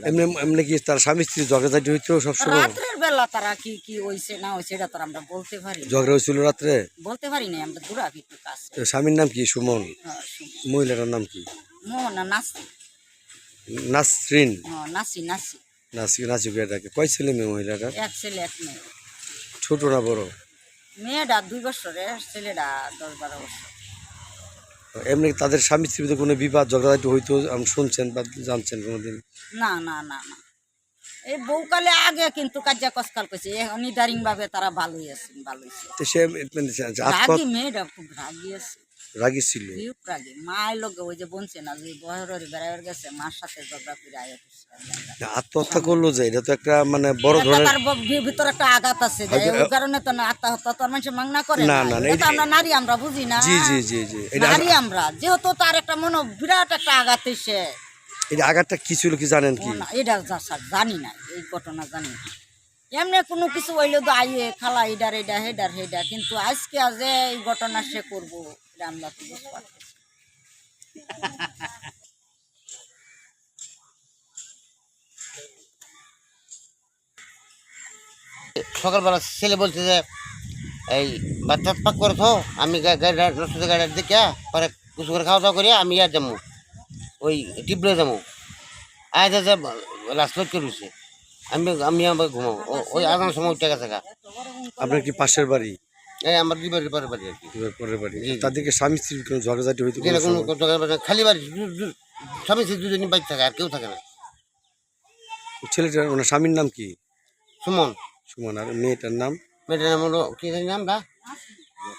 এমনি এমনি কি তার স্বামী স্ত্রী ঝগড়াঝাটি হইতো সবসময়? রাত্রের বেলা তারা কি কি হইছে না হইছে এটা তো আমরা বলতে পারি না। ঝগড়া হয়েছিল রাত্রে? বলতে পারি না, আমরা দূরাবি একটু কাছে। স্বামীর নাম কি? সুমন। মহিলাটার নাম কি? মোহনা নাসি। নাসরিন। নাসি নাসি। নাসি নাসি ডাকে। কয় ছেলে মেয়ে মহিলাটার? এক ছেলে এক মেয়ে। ছোট না বড়? মেয়েটা 2 বছরের, ছেলেটা 10-12 বছর। এমনি তাদের স্বামী স্ত্রীতে কোনো বিবাদ ঝগড়াঝাটি হইতো আমি শুনছেন বা জানছেন কোনোদিন? না না না না, এই বউকালে আগে কিন্তু কাজা কসকাল করছে, এখন ইদারিং ভাবে তারা ভালোই আছেন, ভালোই আছে। তো সে রাগী মেয়েটা খুব রাগী আছে। রাগী ছিল? রাগী মায়ের লোক ওই যে বলছে না যে বহরের বেড়াইয়ের গেছে, মার সাথে ঝগড়া করে আয়া আত্মহত্যা করলো যে এটা তো একটা মানে বড় ধরনের তার ভিতরে একটা আঘাত আছে, ওই কারণে তো না আত্মহত্যা তো মানুষ মাংনা করে না। এটা আমরা নারী, আমরা বুঝি না। জি জি জি জি, নারী আমরা, যেহেতু তার একটা মনে বিরাট একটা আঘাত এসে। এই আঘাতটা কি ছিল কি জানেন কি? এটা জানি না, এই ঘটনা জানি না। এমনি কোনো কিছু হইলে তো আইয়ে খালা এডার এটা হেডার হেডা, কিন্তু আজকে যে এই ঘটনা সে করবো এটা আমরা তো বুঝতে পারছি। সকালবেলা ছেলে বলছে যে এই বাচ্চা পাক করে থো, আমি গাড়িটা দেখে পরে কিছু করে খাওয়া দাওয়া করি, আমি আর যাবো ওই টিপলে যাবো। আয় যে লাস্ট লোড করেছে, আমি আবার ঘুমাবো ওই আগানোর সময় টাকা থাকা। আপনার কি পাশের বাড়ি? এই আমার 2 বাড়ির পরের বাড়ি আর কি। পরের বাড়ি। তাদেরকে স্বামী স্ত্রীর কোনো ঝগড়াঝাটি হইতো? কোনো খালি বাড়ি, স্বামী স্ত্রী 2জনই বাড়ি থাকে, আর কেউ থাকে না। ছেলেটার ওনার স্বামীর নাম কি? সুমন। সুমন। আর মেয়েটার নাম? মেয়েটার নাম হলো কি নামটা?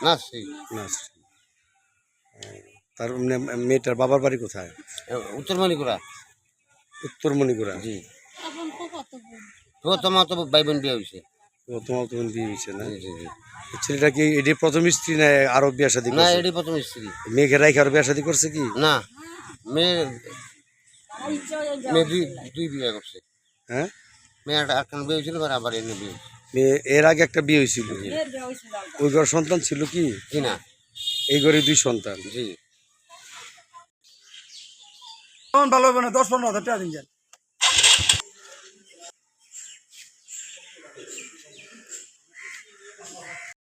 নাসি। নাসরিন। তার মেয়েটার বাবার বাড়ি কোথায়? উত্তর মণিপুরা। উত্তর মণিপুরা। জি। তোমার তো ভাই বোন বিয়ে হয়েছে। তোমার তখন বিয়ে হয়েছে না? জি জি। ছেলেটা কি এটি প্রথম স্ত্রী না আরো বিয়ে শাদী না, করছে? এটি প্রথম স্ত্রী। মেয়েকে রাইখে আরো বিয়ে শাদী করছে কি? না, মেয়ে দুই বিয়ে করছে। হ্যাঁ, মেয়েটা একটা বিয়ে হয়েছিল, আবার এনে বিয়ে। মেয়ে এর আগে একটা বিয়ে হয়েছিল, ওই ঘর সন্তান ছিল কি? জি না, এই ঘরে 2 সন্তান। জি। ভালো হবে না, 10-15 হাজার টাকা দিন যান।